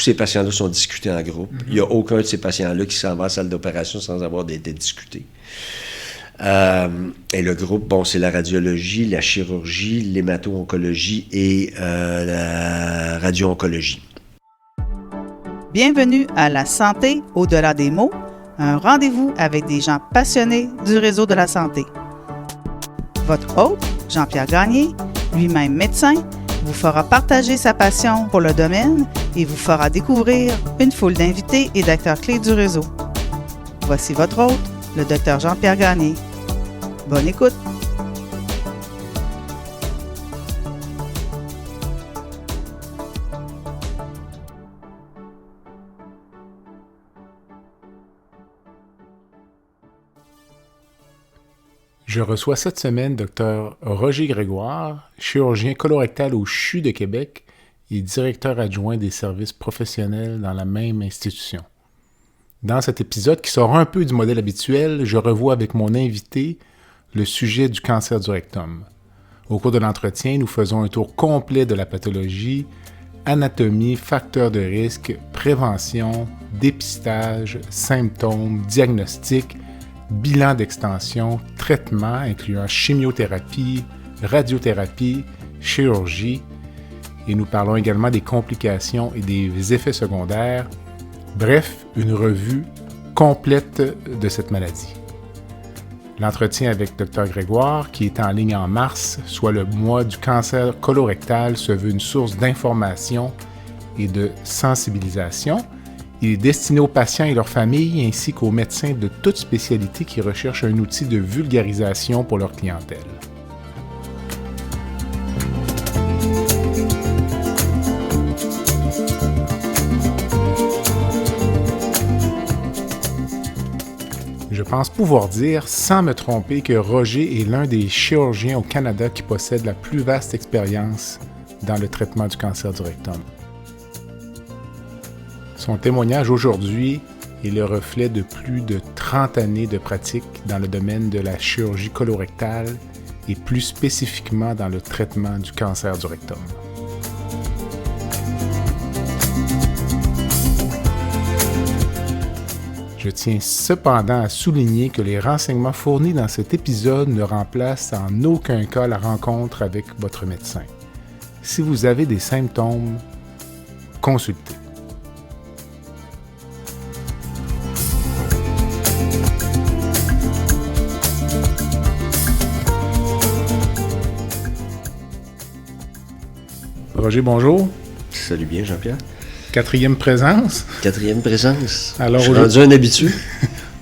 ces patients-là sont discutés en groupe. Il n'y a aucun de ces patients-là qui s'en va à la salle d'opération sans avoir été discuté. Et le groupe, bon, c'est la radiologie, la chirurgie, l'hémato-oncologie et la radio-oncologie. Bienvenue à La santé au-delà des mots, un rendez-vous avec des gens passionnés du réseau de la santé. Votre hôte, Jean-Pierre Gagné, lui-même médecin, vous fera partager sa passion pour le domaine et vous fera découvrir une foule d'invités et d'acteurs clés du réseau. Voici votre hôte, le Dr Jean-Pierre Gagné. Bonne écoute! Je reçois cette semaine Dr Roger Grégoire, chirurgien colorectal au CHU de Québec et directeur adjoint des services professionnels dans la même institution. Dans cet épisode qui sort un peu du modèle habituel, je revois avec mon invité le sujet du cancer du rectum. Au cours de l'entretien, nous faisons un tour complet de la pathologie, anatomie, facteurs de risque, prévention, dépistage, symptômes, diagnostic, bilan d'extension, traitement incluant chimiothérapie, radiothérapie, chirurgie, et nous parlons également des complications et des effets secondaires. Bref, une revue complète de cette maladie. L'entretien avec Dr Grégoire, qui est en ligne en mars, soit le mois du cancer colorectal, se veut une source d'information et de sensibilisation. Il est destiné aux patients et leurs familles ainsi qu'aux médecins de toute spécialité qui recherchent un outil de vulgarisation pour leur clientèle. Je pense pouvoir dire, sans me tromper, que Roger est l'un des chirurgiens au Canada qui possède la plus vaste expérience dans le traitement du cancer du rectum. Son témoignage aujourd'hui est le reflet de plus de 30 années de pratique dans le domaine de la chirurgie colorectale et plus spécifiquement dans le traitement du cancer du rectum. Je tiens cependant à souligner que les renseignements fournis dans cet épisode ne remplacent en aucun cas la rencontre avec votre médecin. Si vous avez des symptômes, consultez. Roger, bonjour. Salut bien, Jean-Pierre. Quatrième présence. Alors, je suis rendu un habitué.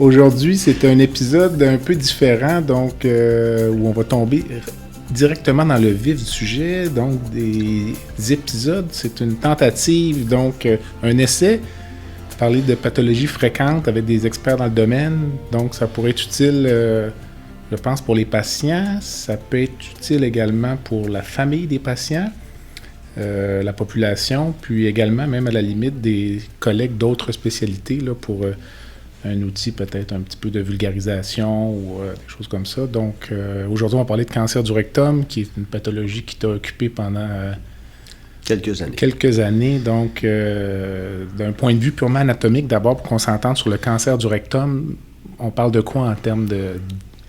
Aujourd'hui, c'est un épisode un peu différent, donc où on va tomber directement dans le vif du sujet. Donc, des épisodes, c'est une tentative, donc un essai, parler de pathologies fréquentes avec des experts dans le domaine. Donc, ça pourrait être utile, je pense, pour les patients. Ça peut être utile également pour la famille des patients. La population, puis également, même à la limite, des collègues d'autres spécialités là, pour un outil peut-être un petit peu de vulgarisation ou des choses comme ça. Donc, aujourd'hui, on va parler de cancer du rectum, qui est une pathologie qui t'a occupé pendant quelques années. Donc, d'un point de vue purement anatomique, d'abord, pour qu'on s'entende sur le cancer du rectum, on parle de quoi en termes de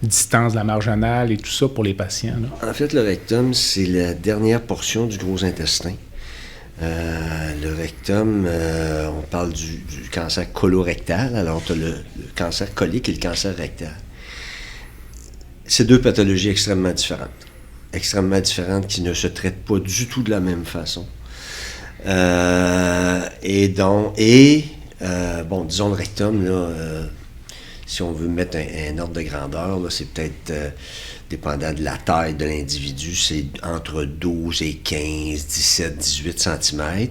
distance de la marginale et tout ça pour les patients, là? En fait, le rectum, c'est la dernière portion du gros intestin. Le rectum, on parle du cancer colorectal, alors tu as le cancer colique et le cancer rectal. C'est deux pathologies extrêmement différentes qui ne se traitent pas du tout de la même façon. Disons le rectum, là... si on veut mettre un ordre de grandeur, là, c'est peut-être, dépendant de la taille de l'individu, c'est entre 12 et 15, 17, 18 cm.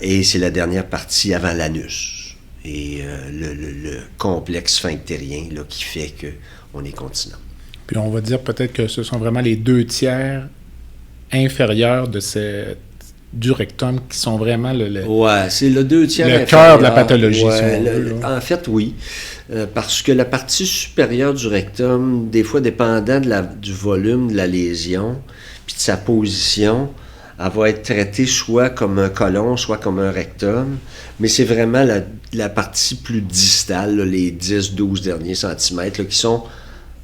Et c'est la dernière partie avant l'anus. Et le complexe sphinctérien là, qui fait qu'on est continent. Puis on va dire peut-être que ce sont vraiment les 2/3 inférieurs du rectum qui sont vraiment c'est le 2/3 le cœur de la pathologie. En fait, oui. Parce que la partie supérieure du rectum, des fois, dépendant du volume de la lésion puis de sa position, elle va être traitée soit comme un côlon, soit comme un rectum, mais c'est vraiment la partie plus distale, là, les 10-12 derniers centimètres, là, qui sont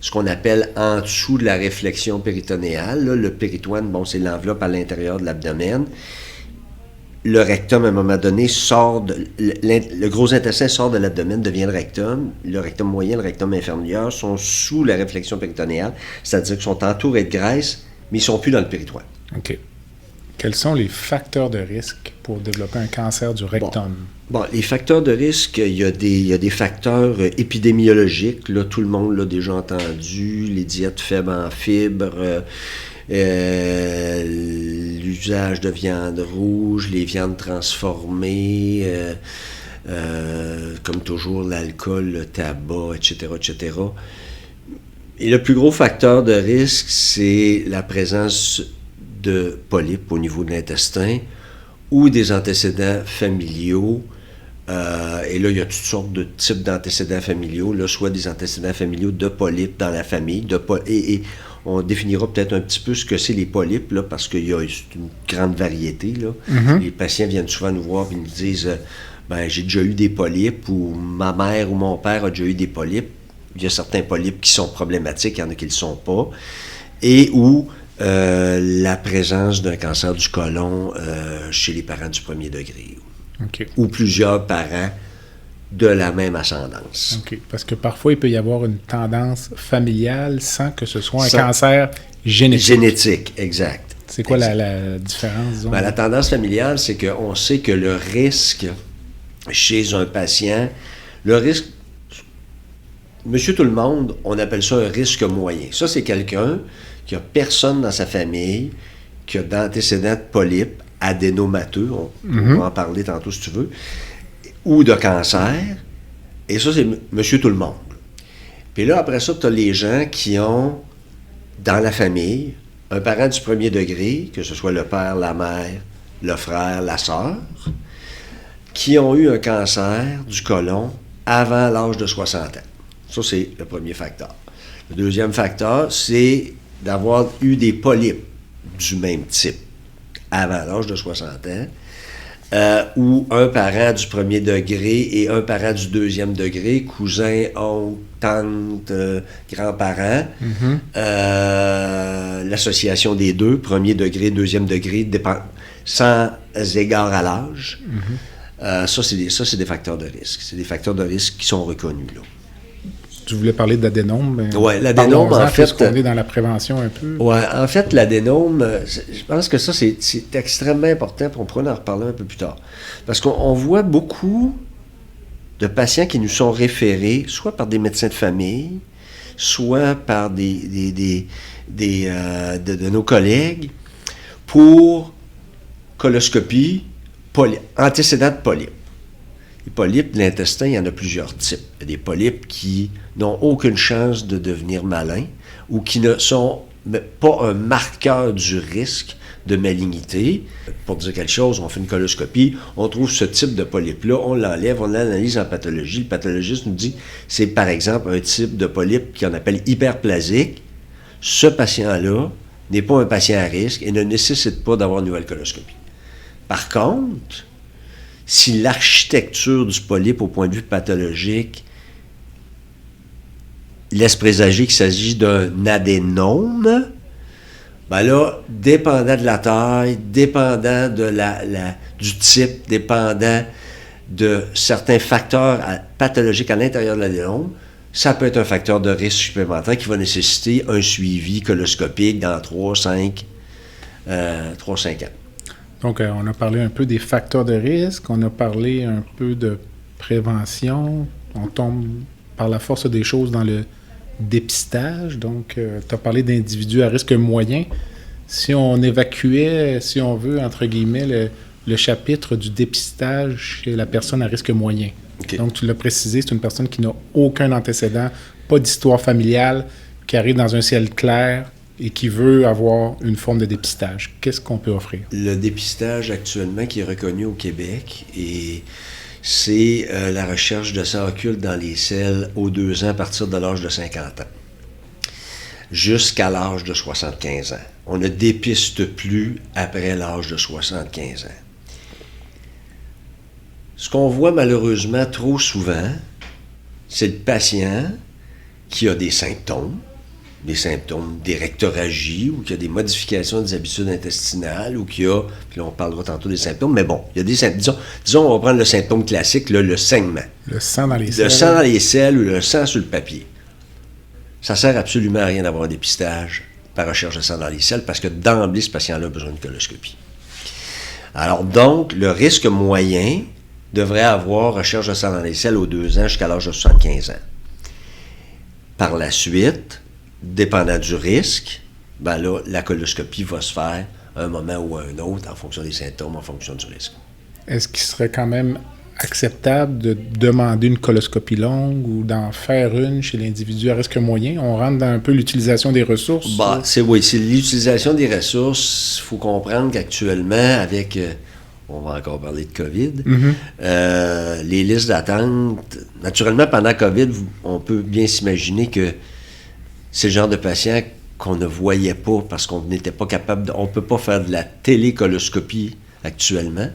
ce qu'on appelle en dessous de la réflexion péritonéale. Là. Le péritoine, bon, c'est l'enveloppe à l'intérieur de l'abdomen. Le rectum, à un moment donné, le gros intestin sort de l'abdomen, devient le rectum. Le rectum moyen, le rectum inférieur sont sous la réflexion péritonéale, c'est-à-dire qu'ils sont entourés de graisse, mais ils ne sont plus dans le péritoine. OK. Quels sont les facteurs de risque pour développer un cancer du rectum? Bon, les facteurs de risque, il y a des facteurs épidémiologiques. Là, tout le monde l'a déjà entendu. Les diètes faibles en fibres, l'usage de viande rouge, les viandes transformées, comme toujours l'alcool, le tabac, etc., etc. Et le plus gros facteur de risque, c'est la présence de polypes au niveau de l'intestin ou des antécédents familiaux. Et là, il y a toutes sortes de types d'antécédents familiaux, là, soit des antécédents familiaux de polypes dans la famille, et on définira peut-être un petit peu ce que c'est les polypes, là, parce qu'il y a une grande variété. Là. Mm-hmm. Les patients viennent souvent nous voir et nous disent j'ai déjà eu des polypes, ou ma mère ou mon père a déjà eu des polypes. Il y a certains polypes qui sont problématiques, il y en a qui ne le sont pas. Et ou la présence d'un cancer du côlon chez les parents du premier degré. Okay. Ou plusieurs parents de la même ascendance. OK. Parce que parfois, il peut y avoir une tendance familiale sans que ce soit un cancer génétique. Génétique, exact. C'est quoi la différence, disons? La tendance familiale, c'est qu'on sait que le risque chez un patient, le risque, monsieur tout le monde, on appelle ça un risque moyen. Ça, c'est quelqu'un qui n'a personne dans sa famille qui a d'antécédents de polypes, adénomateux, on va en parler tantôt si tu veux, ou de cancer, et ça, c'est monsieur tout le monde. Puis là, après ça, tu as les gens qui ont, dans la famille, un parent du premier degré, que ce soit le père, la mère, le frère, la sœur, qui ont eu un cancer du côlon avant l'âge de 60 ans. Ça, c'est le premier facteur. Le deuxième facteur, c'est d'avoir eu des polypes du même type avant l'âge de 60 ans, ou un parent du premier degré et un parent du deuxième degré, cousin, oncle, tante, grands-parents, l'association des deux, premier degré, deuxième degré, sans égard à l'âge. Ça, c'est des facteurs de risque. C'est des facteurs de risque qui sont reconnus, là. Tu voulais parler d'adénome. Oui, l'adénome, en fait... On est dans la prévention un peu. Oui, en fait, l'adénome, je pense que ça, c'est extrêmement important, puis on pourra en reparler un peu plus tard. Parce qu'on voit beaucoup de patients qui nous sont référés, soit par des médecins de famille, soit par de nos collègues, pour coloscopie, antécédents de polypes. Les polypes de l'intestin, il y en a plusieurs types. Il y a des polypes qui n'ont aucune chance de devenir malins ou qui ne sont pas un marqueur du risque de malignité. Pour dire quelque chose, on fait une coloscopie, on trouve ce type de polype-là, on l'enlève, on l'analyse en pathologie. Le pathologiste nous dit c'est par exemple un type de polype qu'on appelle hyperplasique. Ce patient-là n'est pas un patient à risque et ne nécessite pas d'avoir une nouvelle coloscopie. Par contre, si l'architecture du polype au point de vue pathologique laisse présager qu'il s'agit d'un adénome, ben là, dépendant de la taille, dépendant du type, dépendant de certains facteurs pathologiques à l'intérieur de l'adénome, ça peut être un facteur de risque supplémentaire qui va nécessiter un suivi coloscopique dans 3-5 ans. Donc, on a parlé un peu des facteurs de risque, on a parlé un peu de prévention, on tombe par la force des choses dans le dépistage. Donc, tu as parlé d'individus à risque moyen. Si on évacuait, si on veut, entre guillemets, le chapitre du dépistage chez la personne à risque moyen. Okay. Donc, tu l'as précisé, c'est une personne qui n'a aucun antécédent, pas d'histoire familiale, qui arrive dans un ciel clair et qui veut avoir une forme de dépistage. Qu'est-ce qu'on peut offrir? Le dépistage actuellement qui est reconnu au Québec, et c'est la recherche de sang occulte dans les selles aux 2 ans à partir de l'âge de 50 ans, jusqu'à l'âge de 75 ans. on ne dépiste plus après l'âge de 75 ans. Ce qu'on voit malheureusement trop souvent, c'est le patient qui a des symptômes d'hérectorragie ou qui a des modifications des habitudes intestinales ou qui a, puis là on parlera tantôt des symptômes, mais bon, il y a des symptômes, disons on va prendre le symptôme classique, là, le saignement. Le sang dans les selles. Le sang dans les selles ou le sang sur le papier. Ça sert absolument à rien d'avoir un dépistage par recherche de sang dans les selles parce que d'emblée, ce patient-là a besoin de coloscopie. Alors donc, le risque moyen devrait avoir recherche de sang dans les selles aux 2 ans jusqu'à l'âge de 75 ans. Par la suite, dépendant du risque, ben là, la coloscopie va se faire à un moment ou à un autre en fonction des symptômes, en fonction du risque. Est-ce qu'il serait quand même acceptable de demander une coloscopie longue ou d'en faire une chez l'individu à risque moyen? On rentre dans un peu l'utilisation des ressources. Bah, c'est l'utilisation des ressources. Il faut comprendre qu'actuellement, avec, on va encore parler de COVID, les listes d'attente, naturellement, pendant COVID, on peut bien s'imaginer que c'est le genre de patient qu'on ne voyait pas parce qu'on n'était pas capable, on ne peut pas faire de la télécoloscopie actuellement.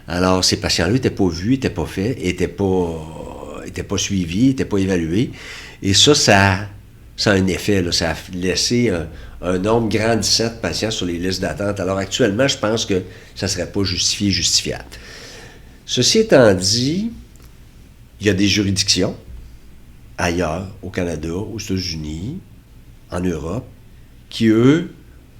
Alors, ces patients-là n'étaient pas vus, n'étaient pas faits, n'étaient pas suivis, n'étaient pas évalués. Et ça a un effet, là, ça a laissé un nombre grandissant de patients sur les listes d'attente. Alors, actuellement, je pense que ça ne serait pas justifiable. Ceci étant dit, il y a des juridictions ailleurs, au Canada, aux États-Unis, en Europe, qui, eux,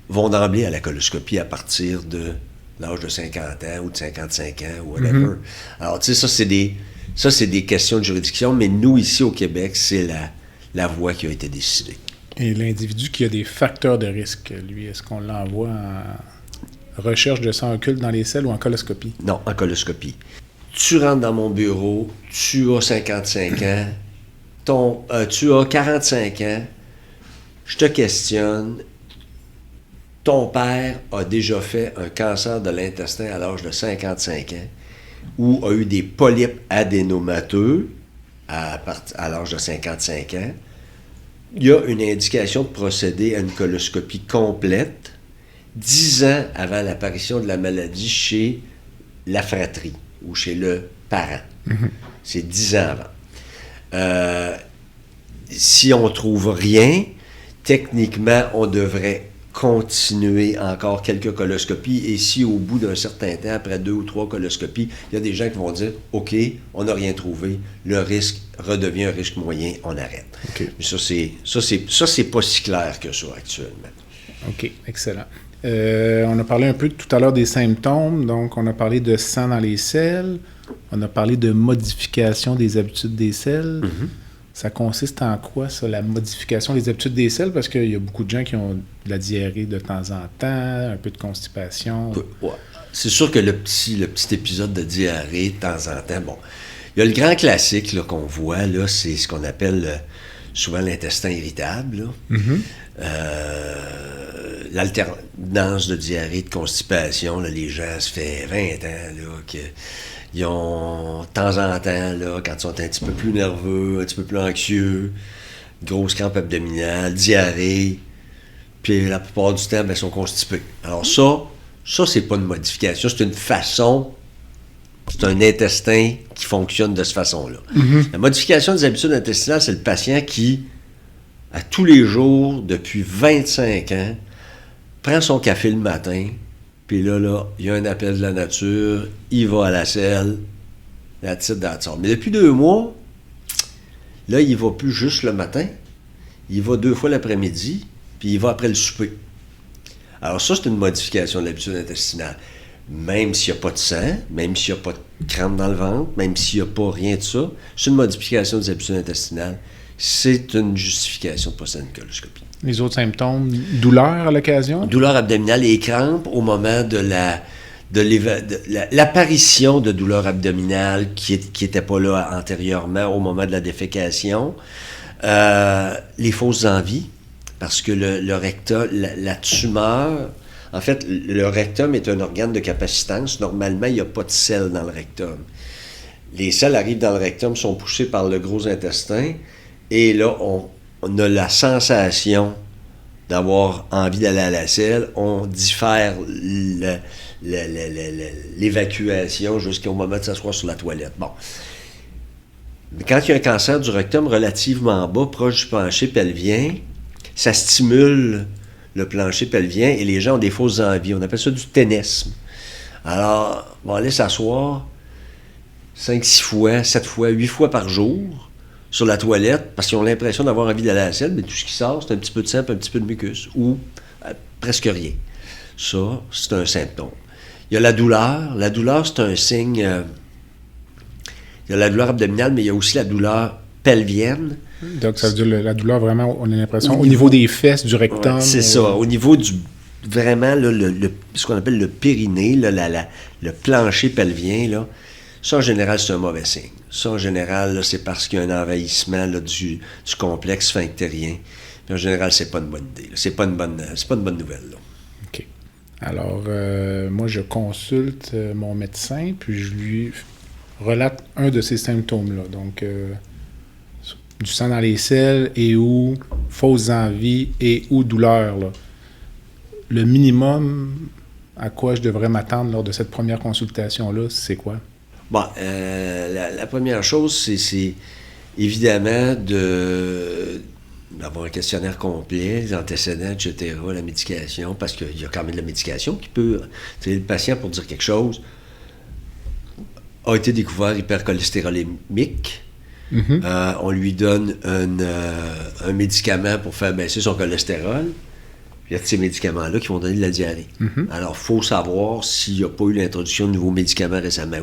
vont d'emblée à la coloscopie à partir de l'âge de 50 ans ou de 55 ans ou whatever. Alors, tu sais, ça, c'est des questions de juridiction, mais nous, ici, au Québec, c'est la voie qui a été décidée. Et l'individu qui a des facteurs de risque, lui, est-ce qu'on l'envoie en recherche de sang occulte dans les selles ou en coloscopie? Non, en coloscopie. Tu rentres dans mon bureau, tu as 55 ans, tu as 45 ans, je te questionne, ton père a déjà fait un cancer de l'intestin à l'âge de 55 ans ou a eu des polypes adénomateux à l'âge de 55 ans. Il y a une indication de procéder à une coloscopie complète 10 ans avant l'apparition de la maladie chez la fratrie ou chez le parent. C'est 10 ans avant. Si on ne trouve rien, techniquement, on devrait continuer encore quelques coloscopies. Et si au bout d'un certain temps, après 2 ou 3 coloscopies, il y a des gens qui vont dire « OK, on n'a rien trouvé, le risque redevient un risque moyen, on arrête. Okay. » Mais ça, c'est pas si clair que ça actuellement. OK, excellent. On a parlé un peu tout à l'heure des symptômes, donc on a parlé de sang dans les selles, on a parlé de modification des habitudes des selles. Ça consiste en quoi, ça, la modification des habitudes des selles? Parce qu'il y a beaucoup de gens qui ont de la diarrhée de temps en temps, un peu de constipation. Ouais. C'est sûr que le petit épisode de diarrhée, de temps en temps, bon, il y a le grand classique là, qu'on voit, là, c'est ce qu'on appelle souvent l'intestin irritable. L'alternance de diarrhée, de constipation, là, les gens, ça fait 20 ans là, qu'ils ont, de temps en temps, là, quand ils sont un petit peu plus nerveux, un petit peu plus anxieux, grosse crampe abdominale, diarrhée, puis la plupart du temps, ben, ils sont constipés. Alors ça, c'est pas une modification, c'est une façon, c'est un intestin qui fonctionne de cette façon-là. La modification des habitudes intestinales, c'est le patient qui, à tous les jours, depuis 25 ans, prend son café le matin, puis là, il y a un appel de la nature, il va à la selle, la petite dature. Mais depuis 2 mois, là, il va plus juste le matin, il va 2 fois l'après-midi, puis il va après le souper. Alors ça, c'est une modification de l'habitude intestinale. Même s'il n'y a pas de sang, même s'il n'y a pas de crampe dans le ventre, même s'il n'y a pas rien de ça, c'est une modification des habitudes intestinales. C'est une justification de procéder à une coloscopie. Les autres symptômes, douleur à l'occasion? Douleur abdominale et crampes au moment de l'apparition de douleur abdominale qui n'était pas là antérieurement au moment de la défécation. Les fausses envies, parce que le rectum, la tumeur, en fait, le rectum est un organe de capacitance. Normalement, il n'y a pas de selles dans le rectum. Les selles arrivent dans le rectum, sont poussées par le gros intestin, et là, on a la sensation d'avoir envie d'aller à la selle, on diffère l'évacuation jusqu'au moment de s'asseoir sur la toilette. Bon. Mais quand il y a un cancer du rectum relativement bas, proche du plancher pelvien, ça stimule le plancher pelvien et les gens ont des fausses envies. On appelle ça du ténisme. Alors, on va aller s'asseoir 5, 6 fois, 7 fois, 8 fois par jour sur la toilette parce qu'ils ont l'impression d'avoir envie d'aller à la selle, mais tout ce qui sort, c'est un petit peu de sang, un petit peu de mucus ou presque rien. Ça, c'est un symptôme. Il y a la douleur. La douleur, c'est un signe. Il y a la douleur abdominale, mais il y a aussi la douleur pelvienne. Donc, ça veut dire la douleur, vraiment, on a l'impression, au niveau des fesses, du rectum. Ouais, c'est ça. Au niveau du. Vraiment, là, ce qu'on appelle le périnée, là, le plancher pelvien, là, ça, en général, c'est un mauvais signe. Ça, en général, là, c'est parce qu'il y a un envahissement là, du complexe sphinctérien. Puis, en général, c'est pas une bonne idée. Là. C'est pas une bonne nouvelle. Là. OK. Alors, moi, je consulte mon médecin, puis je lui relate un de ces symptômes-là. Donc, du sang dans les selles et ou fausses envies et ou douleur. Là. Le minimum à quoi je devrais m'attendre lors de cette première consultation-là, c'est quoi? Bon, la première chose, c'est évidemment d'avoir un questionnaire complet, les antécédents, etc., la médication, parce qu'il y a quand même de la médication qui peut... Le patient, pour dire quelque chose, a été découvert hypercholestérolémique. Mm-hmm. On lui donne un médicament pour faire baisser son cholestérol. Il y a de ces médicaments-là qui vont donner de la diarrhée. Mm-hmm. Alors, il faut savoir s'il n'y a pas eu l'introduction de nouveaux médicaments récemment.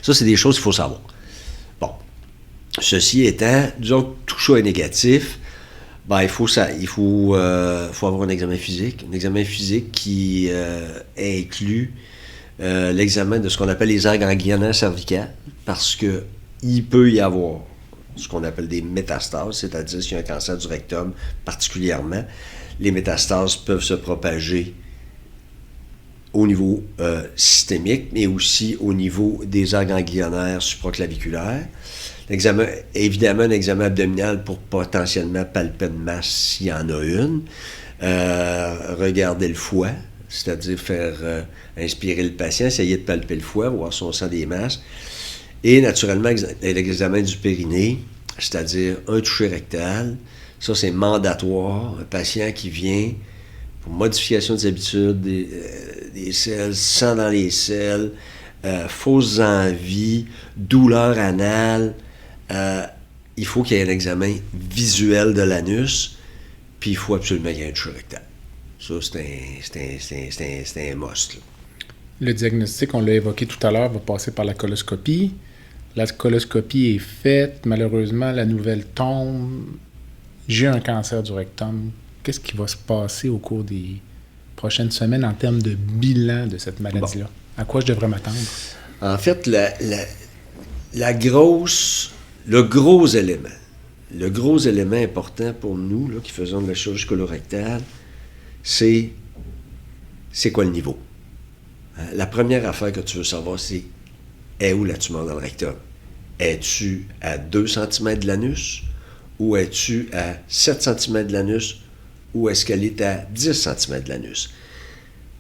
Ça, c'est des choses qu'il faut savoir. Bon. Ceci étant, disons que tout ça est négatif, ben, il faut avoir un examen physique. Un examen physique qui inclut l'examen de ce qu'on appelle les aires ganglionnaires cervicales, parce qu'il peut y avoir ce qu'on appelle des métastases, c'est-à-dire s'il y a un cancer du rectum particulièrement, les métastases peuvent se propager au niveau systémique, mais aussi au niveau des aires ganglionnaires supraclaviculaires. Évidemment, un examen abdominal pour potentiellement palper une masse s'il y en a une. Regarder le foie, c'est-à-dire faire inspirer le patient, essayer de palper le foie, voir si on sent des masses. Et naturellement, l'examen du périnée, c'est-à-dire un toucher rectal. Ça, c'est mandatoire. Un patient qui vient pour modification des habitudes, des selles, sang dans les selles, fausses envies, douleur anale. Il faut qu'il y ait un examen visuel de l'anus, puis il faut absolument qu'il y ait un toucher rectal. Ça, c'est un must. Là. Le diagnostic, on l'a évoqué tout à l'heure, va passer par la coloscopie. La coloscopie est faite. Malheureusement, la nouvelle tombe. J'ai un cancer du rectum. Qu'est-ce qui va se passer au cours des prochaines semaines en termes de bilan de cette maladie-là? Bon. À quoi je devrais m'attendre? En fait, le gros élément important pour nous, là, qui faisons de la chirurgie colorectale, c'est quoi le niveau? La première affaire que tu veux savoir, c'est est où la tumeur dans le rectum? Es-tu à 2 cm de l'anus? Ou es-tu à 7 cm de l'anus? Ou est-ce qu'elle est à 10 cm de l'anus?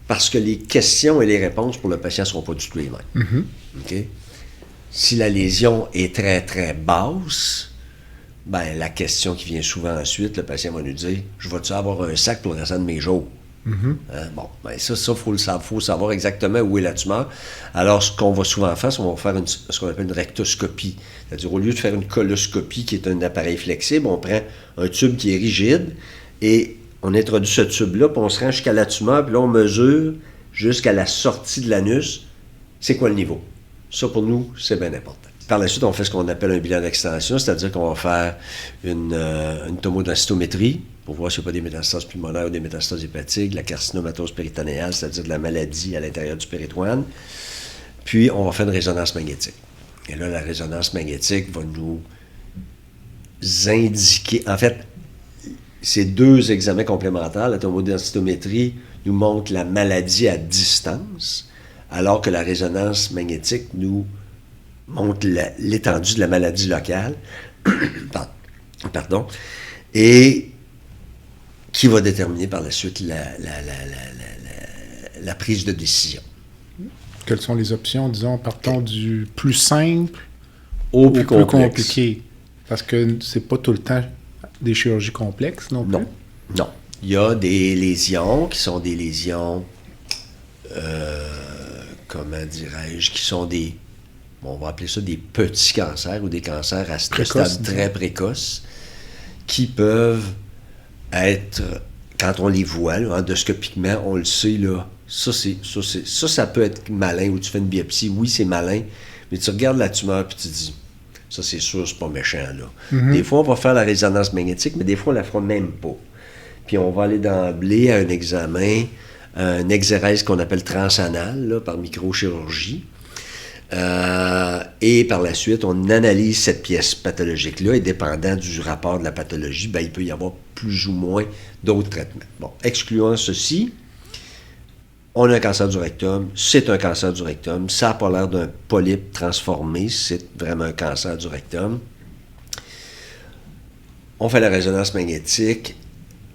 Parce que les questions et les réponses pour le patient ne seront pas du tout les mêmes. Mm-hmm. Okay? Si la lésion est très, très basse, ben, la question qui vient souvent ensuite, le patient va nous dire « Je vais-tu avoir un sac pour le restant de mes jours? » Bon, ben ça, faut savoir exactement où est la tumeur. Alors, ce qu'on va souvent faire, c'est qu'on va faire ce qu'on appelle une rectoscopie. C'est-à-dire, au lieu de faire une coloscopie, qui est un appareil flexible, on prend un tube qui est rigide et on introduit ce tube-là, puis on se rend jusqu'à la tumeur, puis là, on mesure jusqu'à la sortie de l'anus. C'est quoi le niveau? Ça, pour nous, c'est bien important. Par la suite, on fait ce qu'on appelle un bilan d'extension, c'est-à-dire qu'on va faire une tomodensitométrie pour voir s'il n'y a pas des métastases pulmonaires ou des métastases hépatiques, la carcinomatose péritonéale, c'est-à-dire de la maladie à l'intérieur du péritoine. Puis, on va faire une résonance magnétique. Et là, la résonance magnétique va nous indiquer... En fait, ces 2 examens complémentaires, la tomodensitométrie nous montre la maladie à distance, alors que la résonance magnétique nous montre l'étendue de la maladie locale, pardon, et qui va déterminer par la suite la prise de décision. Quelles sont les options, disons, partons du plus simple au plus compliqué? Parce que c'est pas tout le temps des chirurgies complexes non plus. Non. Il y a des lésions qui sont des lésions, comment dirais-je, qui sont des, on va appeler ça des petits cancers ou des cancers à stade très précoce, qui peuvent être, quand on les voit, là, endoscopiquement, on le sait, là, ça peut être malin, ou tu fais une biopsie, oui, c'est malin, mais tu regardes la tumeur et tu te dis, ça c'est sûr, c'est pas méchant, là. Mm-hmm. Des fois, on va faire la résonance magnétique, mais des fois, on la fera même pas. Puis on va aller d'emblée à un examen, un exérèse qu'on appelle transanal, là, par microchirurgie. Et par la suite, on analyse cette pièce pathologique-là, et dépendant du rapport de la pathologie, ben, il peut y avoir plus ou moins d'autres traitements. Bon, excluant ceci, on a un cancer du rectum, c'est un cancer du rectum, ça n'a pas l'air d'un polype transformé, c'est vraiment un cancer du rectum. On fait la résonance magnétique.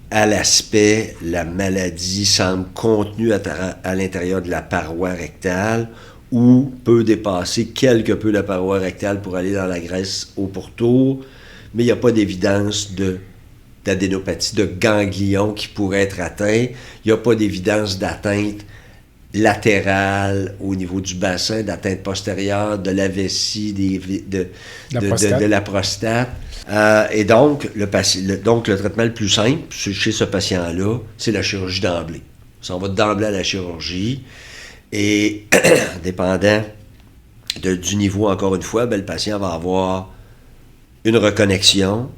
À l'aspect, la maladie semble contenue à l'intérieur de la paroi rectale ou peut dépasser quelque peu la paroi rectale pour aller dans la graisse au pourtour, mais il n'y a pas d'évidence d'adénopathie, de ganglion qui pourrait être atteint. Il n'y a pas d'évidence d'atteinte latérale au niveau du bassin, d'atteinte postérieure, de la vessie, de la prostate. Et donc, le traitement le plus simple chez ce patient-là, c'est la chirurgie d'emblée. Ça, on va d'emblée à la chirurgie. Et dépendant du niveau, encore une fois, ben, le patient va avoir une reconnexion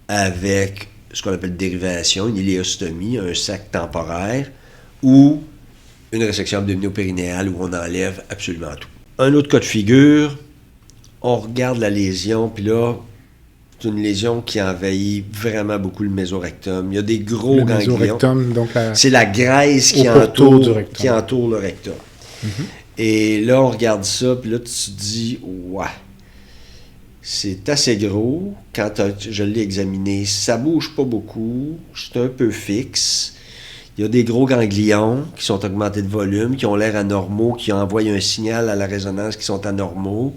avec ce qu'on appelle dérivation, une iléostomie, un sac temporaire, ou une résection abdominopérinéale où on enlève absolument tout. Un autre cas de figure, on regarde la lésion, puis là, c'est une lésion qui envahit vraiment beaucoup le mésorectum. Il y a des gros ganglions. Donc c'est la graisse qui entoure le rectum. Mm-hmm. Et là, on regarde ça, puis là, tu te dis, ouais, c'est assez gros. Quand je l'ai examiné, ça bouge pas beaucoup, c'est un peu fixe. Il y a des gros ganglions qui sont augmentés de volume, qui ont l'air anormaux, qui envoient un signal à la résonance qui sont anormaux.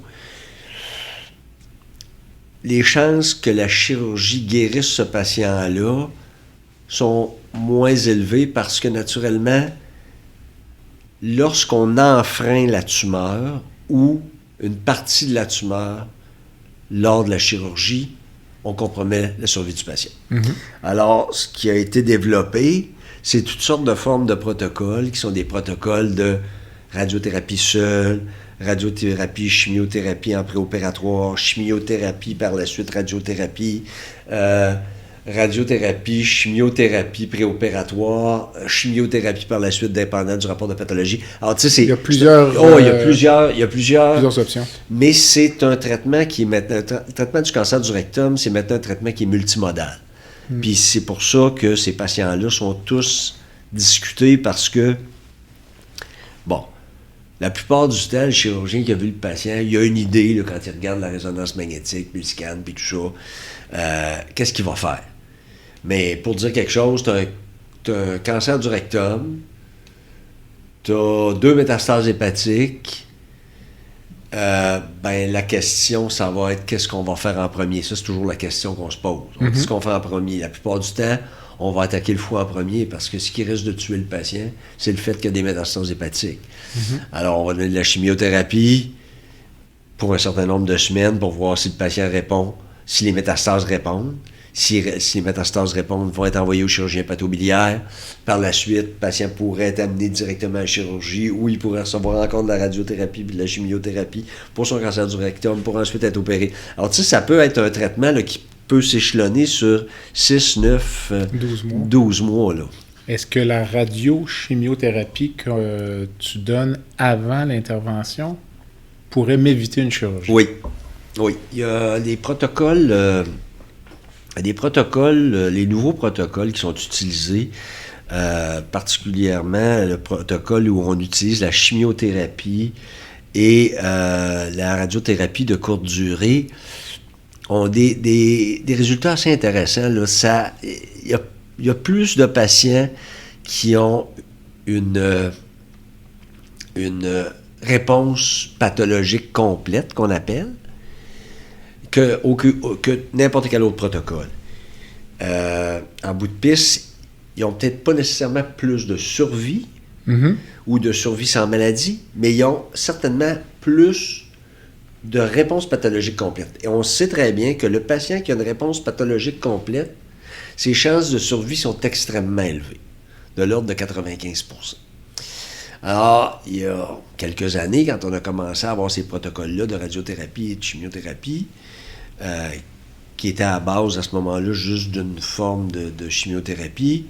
Les chances que la chirurgie guérisse ce patient-là sont moins élevées parce que, naturellement, lorsqu'on enfreint la tumeur ou une partie de la tumeur lors de la chirurgie, on compromet la survie du patient. Mm-hmm. Alors, ce qui a été développé, c'est toutes sortes de formes de protocoles qui sont des protocoles de radiothérapie seule, radiothérapie, chimiothérapie en préopératoire, chimiothérapie par la suite, radiothérapie, radiothérapie, chimiothérapie préopératoire, chimiothérapie par la suite, dépendant du rapport de pathologie. Alors, tu sais, il y a plusieurs options. Mais c'est un traitement qui est maintenant, le traitement du cancer du rectum, c'est maintenant un traitement qui est multimodal. Puis c'est pour ça que ces patients-là sont tous discutés parce que, bon, la plupart du temps, le chirurgien qui a vu le patient, il a une idée là, quand il regarde la résonance magnétique, puis le scan, puis tout ça, qu'est-ce qu'il va faire. Mais pour dire quelque chose, tu as un cancer du rectum, tu as 2 métastases hépatiques, la question, ça va être qu'est-ce qu'on va faire en premier. Ça, c'est toujours la question qu'on se pose. Mm-hmm. Qu'est-ce qu'on fait en premier? La plupart du temps, on va attaquer le foie en premier parce que ce qui risque de tuer le patient, c'est le fait qu'il y a des métastases hépatiques. Mm-hmm. Alors, on va donner de la chimiothérapie pour un certain nombre de semaines pour voir si le patient répond, si les métastases répondent. Si les métastases répondent, vont être envoyés au chirurgien hépatobiliaire. Par la suite, le patient pourrait être amené directement à la chirurgie ou il pourrait recevoir encore de la radiothérapie et de la chimiothérapie pour son cancer du rectum pour ensuite être opéré. Alors, tu sais, ça peut être un traitement là, qui peut s'échelonner sur 6, 9, 12 mois. Là. Est-ce que la radiochimiothérapie que tu donnes avant l'intervention pourrait m'éviter une chirurgie? Oui. Il y a des protocoles... les nouveaux protocoles qui sont utilisés, particulièrement le protocole où on utilise la chimiothérapie et la radiothérapie de courte durée, ont des résultats assez intéressants. Il y a plus de patients qui ont une réponse pathologique complète, qu'on appelle, que n'importe quel autre protocole. En bout de piste, ils n'ont peut-être pas nécessairement plus de survie ou de survie sans maladie, mais ils ont certainement plus de réponse pathologique complète. Et on sait très bien que le patient qui a une réponse pathologique complète, ses chances de survie sont extrêmement élevées, de l'ordre de 95%. Alors, il y a quelques années, quand on a commencé à avoir ces protocoles-là de radiothérapie et de chimiothérapie, qui étaient à base à ce moment-là juste d'une forme de chimiothérapie,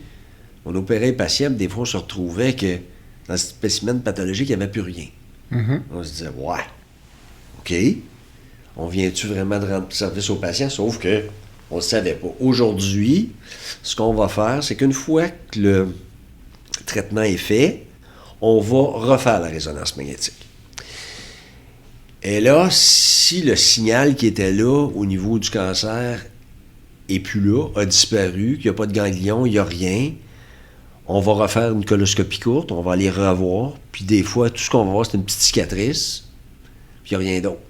on opérait les patients, des fois on se retrouvait que dans ce spécimen pathologique, il n'y avait plus rien. On se disait, ouais, OK, on vient-tu vraiment de rendre service aux patients? Sauf que on ne le savait pas. Aujourd'hui, ce qu'on va faire, c'est qu'une fois que le traitement est fait, on va refaire la résonance magnétique. Et là, si le signal qui était là au niveau du cancer n'est plus là, a disparu, qu'il n'y a pas de ganglion, il n'y a rien, on va refaire une coloscopie courte, on va aller revoir, puis des fois, tout ce qu'on va voir, c'est une petite cicatrice, puis il n'y a rien d'autre.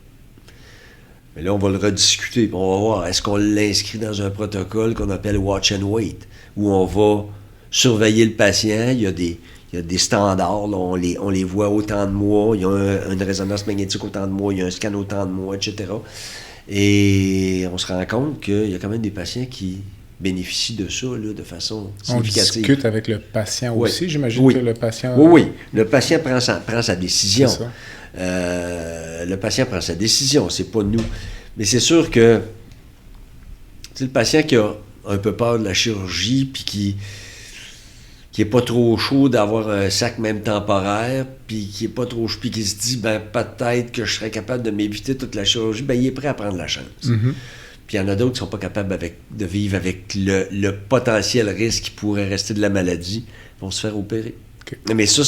Mais là, on va le rediscuter, puis on va voir, est-ce qu'on l'inscrit dans un protocole qu'on appelle Watch and Wait, où on va surveiller le patient, il y a des standards, là, on les voit autant de mois, il y a une résonance magnétique autant de mois, il y a un scan autant de mois, etc. Et on se rend compte qu'il y a quand même des patients qui bénéficient de ça là, de façon significative. On discute avec le patient aussi, j'imagine que le patient... Oui. Le patient prend sa décision. Le patient prend sa décision, c'est pas nous. Mais c'est sûr que le patient qui a un peu peur de la chirurgie, puis qui est pas trop chaud d'avoir un sac même temporaire, puis qui est pas trop chaud, puis qui se dit, peut-être que je serais capable de m'éviter toute la chirurgie, il est prêt à prendre la chance. Puis il y en a d'autres qui sont pas capables de vivre avec le potentiel risque qui pourrait rester de la maladie, ils vont se faire opérer. Okay. Mais ça,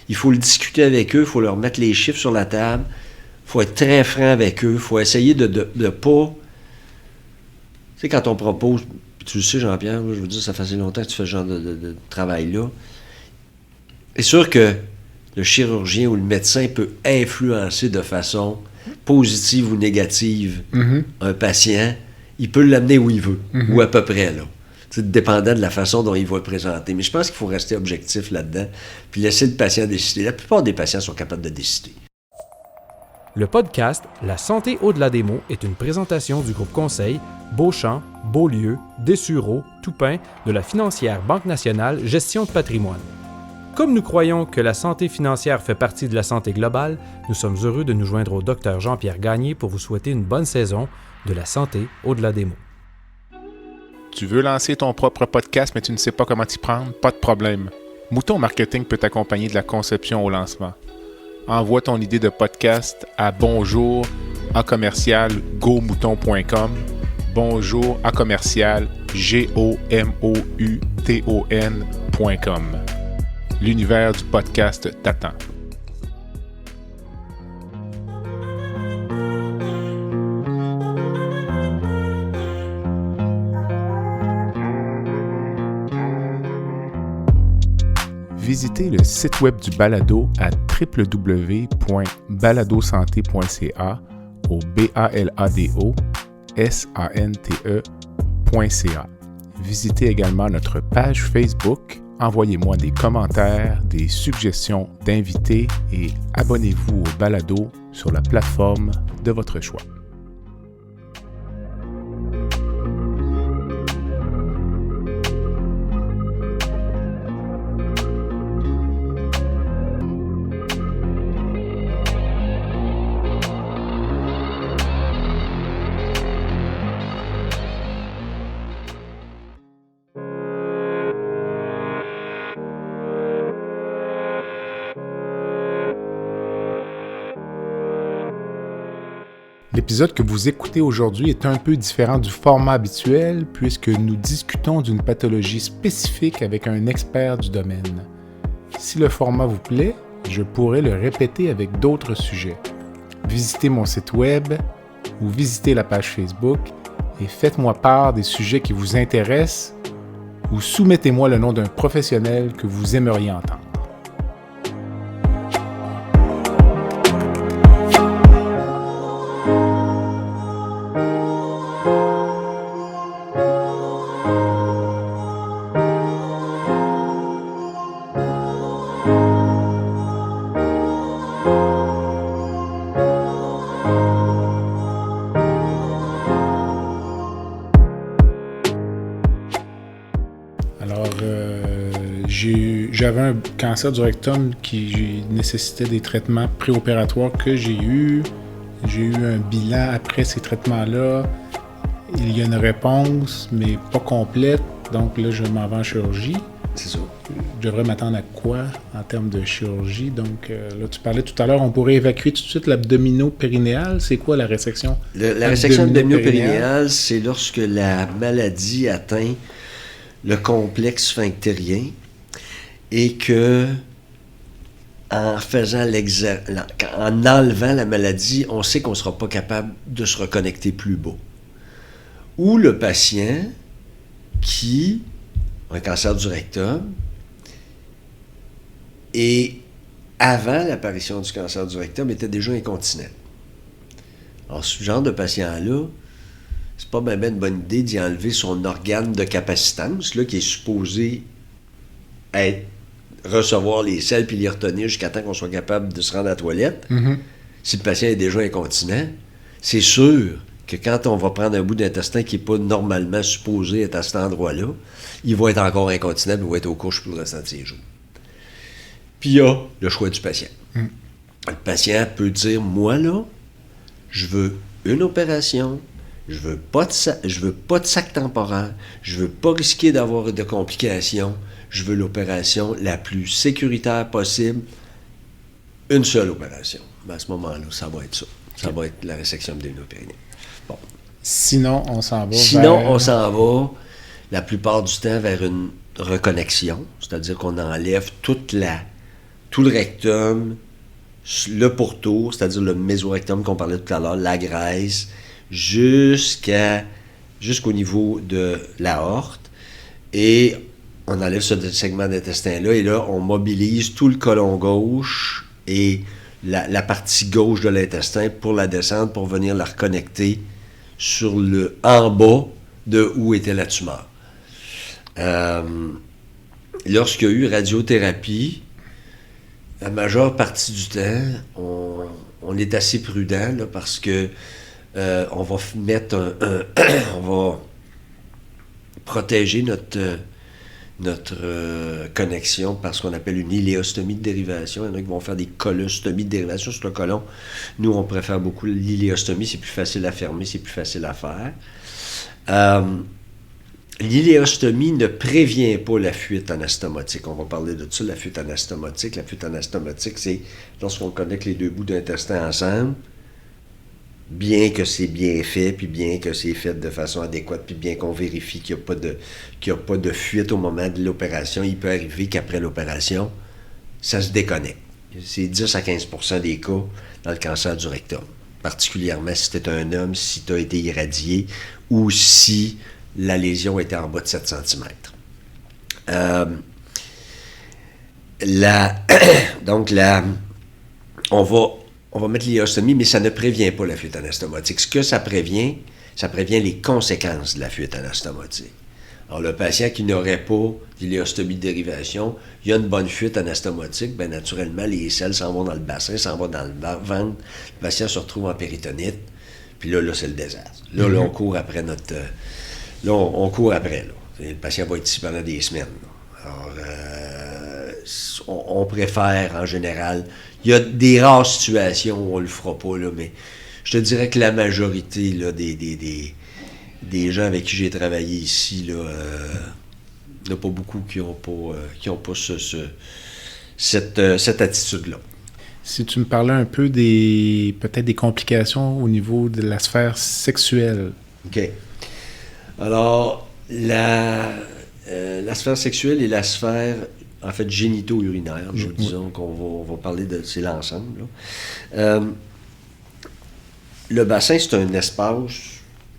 il faut le discuter avec eux, il faut leur mettre les chiffres sur la table, il faut être très franc avec eux, il faut essayer de pas... Tu sais, quand on propose... Tu le sais, Jean-Pierre, je veux dire, ça fait longtemps que tu fais ce genre de travail-là. C'est sûr que le chirurgien ou le médecin peut influencer de façon positive ou négative un patient. Il peut l'amener où il veut, ou à peu près, là. C'est dépendant de la façon dont il va le présenter. Mais je pense qu'il faut rester objectif là-dedans, puis laisser le patient décider. La plupart des patients sont capables de décider. Le podcast « La santé au-delà des mots » est une présentation du groupe conseil Beauchamp, Beaulieu, Dessureau, Toupin de la financière Banque nationale Gestion de patrimoine. Comme nous croyons que la santé financière fait partie de la santé globale, nous sommes heureux de nous joindre au Dr Jean-Pierre Gagné pour vous souhaiter une bonne saison de La santé au-delà des mots. Tu veux lancer ton propre podcast, mais tu ne sais pas comment t'y prendre? Pas de problème. Mouton Marketing peut t'accompagner de la conception au lancement. Envoie ton idée de podcast à bonjour@gomouton.com, bonjour@gomouton.com. L'univers du podcast t'attend. Visitez le site web du balado à www.baladosanté.ca au BALADO-SANTE.ca. Visitez également notre page Facebook, envoyez-moi des commentaires, des suggestions d'invités et abonnez-vous au balado sur la plateforme de votre choix. L'épisode que vous écoutez aujourd'hui est un peu différent du format habituel puisque nous discutons d'une pathologie spécifique avec un expert du domaine. Si le format vous plaît, je pourrais le répéter avec d'autres sujets. Visitez mon site web ou visitez la page Facebook et faites-moi part des sujets qui vous intéressent ou soumettez-moi le nom d'un professionnel que vous aimeriez entendre. J'avais un cancer du rectum qui nécessitait des traitements préopératoires que j'ai eu. J'ai eu un bilan après ces traitements-là. Il y a une réponse, mais pas complète. Donc là, je m'en vais en chirurgie. C'est ça. Je devrais m'attendre à quoi en termes de chirurgie? Donc là, tu parlais tout à l'heure, on pourrait évacuer tout de suite l'abdominopérinéal. C'est quoi la résection? La résection abdominopérinéale, c'est lorsque la maladie atteint le complexe sphinctérien et que en enlevant la maladie, on sait qu'on ne sera pas capable de se reconnecter plus bas. Ou le patient qui a un cancer du rectum et avant l'apparition du cancer du rectum était déjà incontinent. Alors, ce genre de patient-là, c'est pas bien une bonne idée d'y enlever son organe de capacitance, là, qui est supposé recevoir les selles puis les retenir jusqu'à temps qu'on soit capable de se rendre à la toilette. Mm-hmm. Si le patient est déjà incontinent, c'est sûr que quand on va prendre un bout d'intestin qui n'est pas normalement supposé être à cet endroit-là, il va être encore incontinent et il va être aux couches pour le restant de ses jours. Puis il y a le choix du patient. Mm. Le patient peut dire, moi là, je veux une opération, je veux pas de sac temporaire, je veux pas risquer d'avoir de complications, je veux l'opération la plus sécuritaire possible, une seule opération. Ben à ce moment-là, ça va être ça. Ça va être la résection abdominopérinéale. Bon. Sinon, on s'en va on s'en va, la plupart du temps, vers une reconnexion, c'est-à-dire qu'on enlève tout le rectum, le pourtour, c'est-à-dire le mésorectum qu'on parlait tout à l'heure, la graisse, jusqu'au niveau de l'aorte, et on enlève ce segment d'intestin-là, et là, on mobilise tout le côlon gauche et la partie gauche de l'intestin pour la descendre, pour venir la reconnecter en bas de où était la tumeur. Lorsqu'il y a eu radiothérapie, la majeure partie du temps, on est assez prudent là, parce que on va mettre on va protéger notre connexion par ce qu'on appelle une iléostomie de dérivation. Il y en a qui vont faire des colostomies de dérivation sur le côlon. Nous, on préfère beaucoup l'iléostomie. C'est plus facile à fermer, c'est plus facile à faire. L'iléostomie ne prévient pas la fuite anastomotique. On va parler de ça, la fuite anastomotique. La fuite anastomotique, c'est lorsqu'on connecte les deux bouts d'intestin ensemble, bien que c'est bien fait, puis bien que c'est fait de façon adéquate, puis bien qu'on vérifie qu'il n'y a pas de fuite au moment de l'opération, il peut arriver qu'après l'opération, ça se déconnecte. C'est 10 à 15% des cas dans le cancer du rectum. Particulièrement si tu es un homme, si tu as été irradié, ou si la lésion était en bas de 7 cm. On va mettre l'iléostomie, mais ça ne prévient pas la fuite anastomotique. Ce que ça prévient les conséquences de la fuite anastomotique. Alors, le patient qui n'aurait pas d'iléostomie de dérivation, il y a une bonne fuite anastomotique, bien naturellement, les selles s'en vont dans le bassin, s'en vont dans le ventre, le patient se retrouve en péritonite, puis là c'est le désastre. Là, on court après on court après. Là. Le patient va être ici pendant des semaines. Là. Alors, on préfère, en général, il y a des rares situations où on le fera pas, là, mais je te dirais que la majorité là, des gens avec qui j'ai travaillé ici, là, il n'y en a pas beaucoup qui n'ont pas cette attitude-là. Si tu me parlais un peu peut-être des complications au niveau de la sphère sexuelle. OK. Alors, la sphère sexuelle et la sphère, en fait, génito-urinaire, disons qu'on va parler de... C'est l'ensemble, là. le bassin, c'est un espace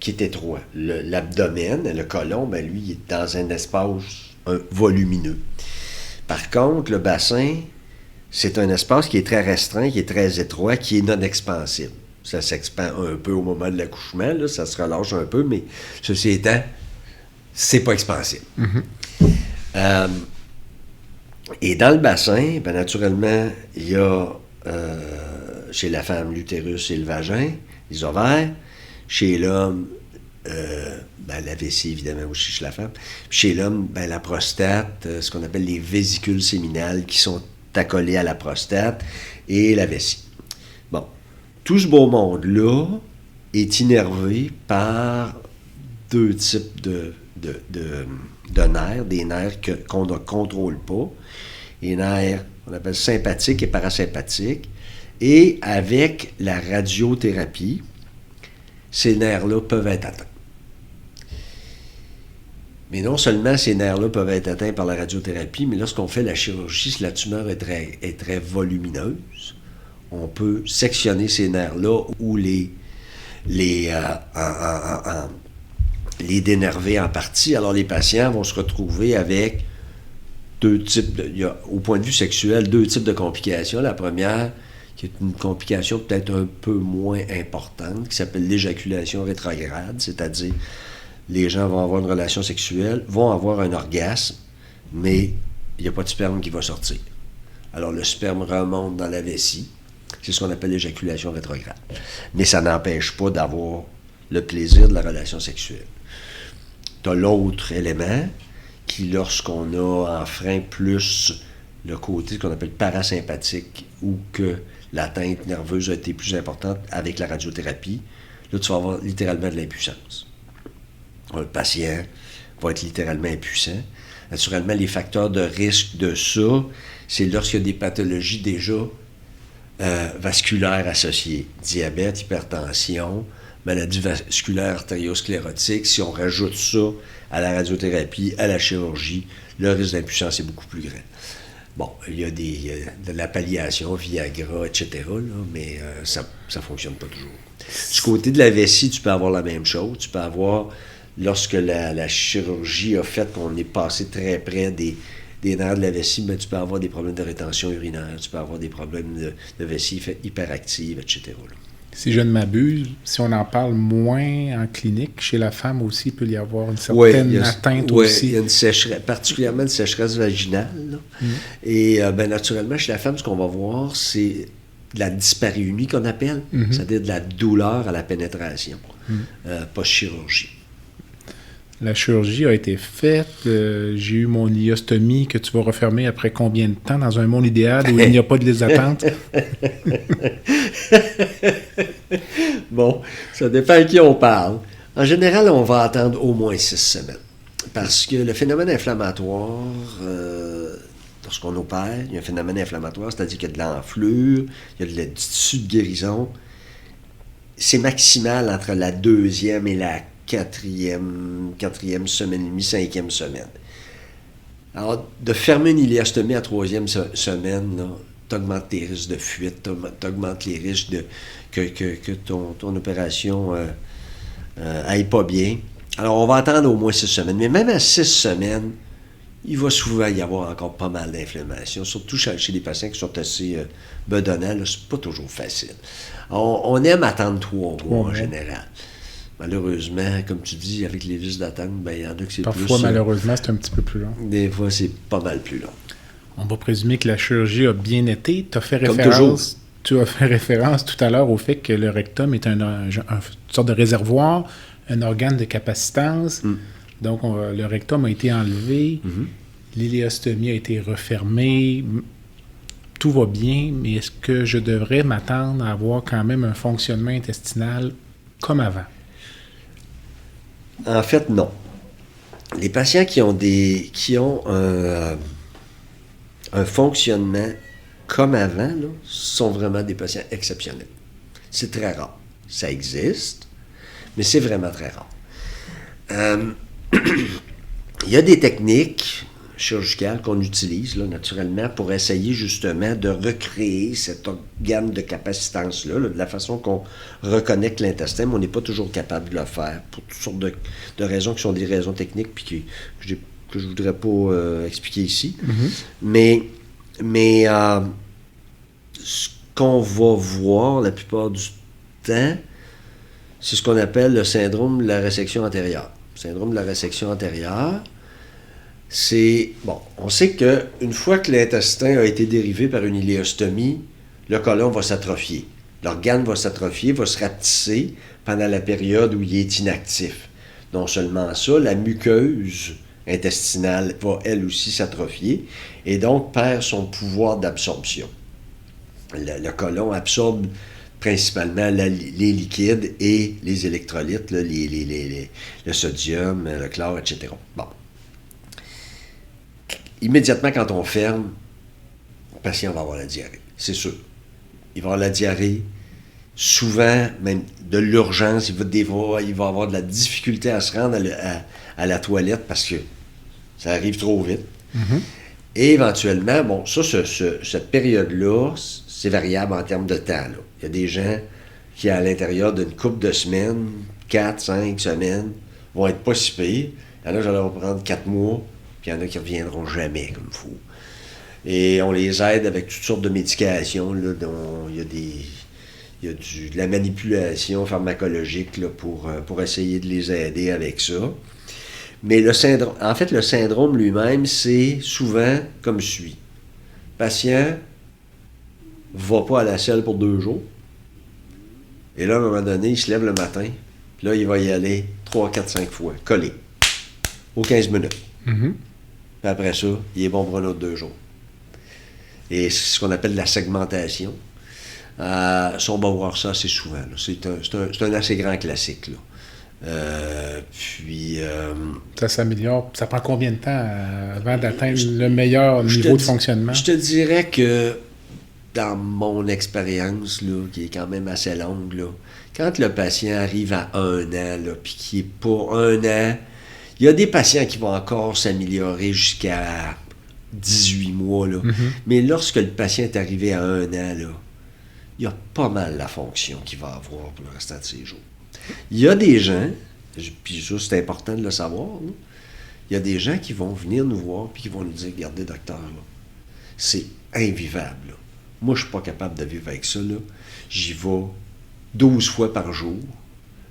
qui est étroit. L'abdomen, le côlon, ben lui, il est dans un espace volumineux. Par contre, le bassin, c'est un espace qui est très restreint, qui est très étroit, qui est non expansible. Ça s'expand un peu au moment de l'accouchement, là, ça se relâche un peu, mais ceci étant, c'est pas expansible. Et dans le bassin, ben, naturellement, il y a chez la femme l'utérus et le vagin, les ovaires. Chez l'homme, ben, la vessie, évidemment, aussi chez la femme. Puis chez l'homme, ben, la prostate, ce qu'on appelle les vésicules séminales qui sont accolées à la prostate et la vessie. Bon. Tout ce beau monde-là est innervé par deux types de nerfs, des nerfs qu'on ne contrôle pas. Les nerfs, on appelle sympathiques et parasympathiques. Et avec la radiothérapie, ces nerfs-là peuvent être atteints. Mais non seulement ces nerfs-là peuvent être atteints par la radiothérapie, mais lorsqu'on fait la chirurgie, si la tumeur est très volumineuse, on peut sectionner ces nerfs-là ou les dénerver en partie. Alors les patients vont se retrouver avec deux types, au point de vue sexuel, deux types de complications. La première, qui est une complication peut-être un peu moins importante, qui s'appelle l'éjaculation rétrograde, c'est-à-dire les gens vont avoir une relation sexuelle, vont avoir un orgasme, mais il n'y a pas de sperme qui va sortir. Alors le sperme remonte dans la vessie, c'est ce qu'on appelle l'éjaculation rétrograde. Mais ça n'empêche pas d'avoir le plaisir de la relation sexuelle. Tu as l'autre élément qui, lorsqu'on a enfreint plus le côté qu'on appelle parasympathique ou que l'atteinte nerveuse a été plus importante avec la radiothérapie, là, tu vas avoir littéralement de l'impuissance. Le patient va être littéralement impuissant. Naturellement, les facteurs de risque de ça, c'est lorsqu'il y a des pathologies déjà vasculaires associées. Diabète, hypertension, maladie vasculaire artériosclérotique. Si on rajoute ça à la radiothérapie, à la chirurgie, le risque d'impuissance est beaucoup plus grand. Bon, il y a de la palliation, Viagra, etc., là, mais ça ne fonctionne pas toujours. Du côté de la vessie, tu peux avoir la même chose. Tu peux avoir, lorsque la chirurgie a fait qu'on est passé très près des nerfs de la vessie, ben, tu peux avoir des problèmes de rétention urinaire, tu peux avoir des problèmes de vessie hyperactive, etc., là. Si je ne m'abuse, si on en parle moins en clinique, chez la femme aussi, il peut y avoir une certaine atteinte aussi. Oui, il y a une sécheresse, particulièrement une sécheresse vaginale. Là. Et ben, naturellement, chez la femme, ce qu'on va voir, c'est de la dyspareunie qu'on appelle, c'est-à-dire de la douleur à la pénétration, post-chirurgie. La chirurgie a été faite, j'ai eu mon ileostomie que tu vas refermer après combien de temps dans un monde idéal où il n'y a pas de liste d'attente? Bon, ça dépend à qui on parle. En général, on va attendre au moins 6 semaines. Parce que le phénomène inflammatoire, lorsqu'on opère, il y a un phénomène inflammatoire, c'est-à-dire qu'il y a de l'enflure, il y a du tissu de guérison. C'est maximal entre la 2e et la 4e semaine et demie, 5e semaine. Alors, de fermer une iléostomie à 3e semaine, tu augmentes tes risques de fuite, tu augmentes les risques que ton opération aille pas bien. Alors, on va attendre au moins 6 semaines. Mais même à 6 semaines, il va souvent y avoir encore pas mal d'inflammation, surtout chez les patients qui sont assez bedonnants. Là, c'est pas toujours facile. On aime attendre 3 mois en général. Malheureusement, comme tu dis, avec les listes d'attente, ben, il y en a que c'est Parfois, plus... Parfois, malheureusement, c'est un petit peu plus long. Des fois, c'est pas mal plus long. On va présumer que la chirurgie a bien été. Tu as fait référence tout à l'heure au fait que le rectum est une sorte de réservoir, un organe de capacitance. Donc, le rectum a été enlevé, l'iléostomie a été refermée, tout va bien, mais est-ce que je devrais m'attendre à avoir quand même un fonctionnement intestinal comme avant? En fait, non. Les patients qui ont un fonctionnement comme avant, là, sont vraiment des patients exceptionnels. C'est très rare. Ça existe, mais c'est vraiment très rare. Il y a des techniques chirurgicale qu'on utilise là, naturellement pour essayer justement de recréer cet organe de capacitance-là, là, de la façon qu'on reconnecte l'intestin, mais on n'est pas toujours capable de le faire pour toutes sortes de raisons qui sont des raisons techniques puis que je ne voudrais pas expliquer ici. Mais ce qu'on va voir la plupart du temps, c'est ce qu'on appelle le syndrome de la résection antérieure. Le syndrome de la résection antérieure, c'est... Bon, on sait qu'une fois que l'intestin a été dérivé par une iléostomie, le côlon va s'atrophier. L'organe va s'atrophier, va se rapetisser pendant la période où il est inactif. Non seulement ça, la muqueuse intestinale va elle aussi s'atrophier et donc perd son pouvoir d'absorption. Le côlon absorbe principalement les liquides et les électrolytes, là, le sodium, le chlore, etc. Bon. Immédiatement, quand on ferme, le patient va avoir la diarrhée, c'est sûr. Il va avoir la diarrhée, souvent, même de l'urgence, il va avoir de la difficulté à se rendre à la toilette parce que ça arrive trop vite. Et éventuellement, bon, ça, cette période-là, c'est variable en termes de temps, là. Il y a des gens qui, à l'intérieur d'une couple de semaines, 4, 5 semaines, vont être pas si pires. Il y en a qui vont prendre 4 mois, puis il y en a qui ne reviendront jamais comme il faut. Et on les aide avec toutes sortes de médications, là, dont il y a de la manipulation pharmacologique là, pour essayer de les aider avec ça. Mais le syndrome lui-même, c'est souvent comme suit. Le patient ne va pas à la selle pour 2 jours. Et là, à un moment donné, il se lève le matin. Puis là, il va y aller 3, 4, 5 fois, collé, aux 15 minutes. Puis après ça, il est bon pour un autre 2 jours. Et c'est ce qu'on appelle la segmentation. Ça, on va voir ça assez souvent. Là. C'est un assez grand classique, là. Ça s'améliore. Ça prend combien de temps avant d'atteindre le meilleur niveau de fonctionnement? Je te dirais que dans mon expérience, là, qui est quand même assez longue, là, quand le patient arrive à 1 an, puis qui n'est pas 1 an, il y a des patients qui vont encore s'améliorer jusqu'à 18 mois. Là. Mais lorsque le patient est arrivé à 1 an, là, il y a pas mal la fonction qu'il va avoir pour le restant de ses jours. Il y a des gens, puis ça c'est important de le savoir, là, il y a des gens qui vont venir nous voir puis qui vont nous dire, regardez docteur, là, c'est invivable. Là. Moi je suis pas capable de vivre avec ça. Là. J'y vais 12 fois par jour.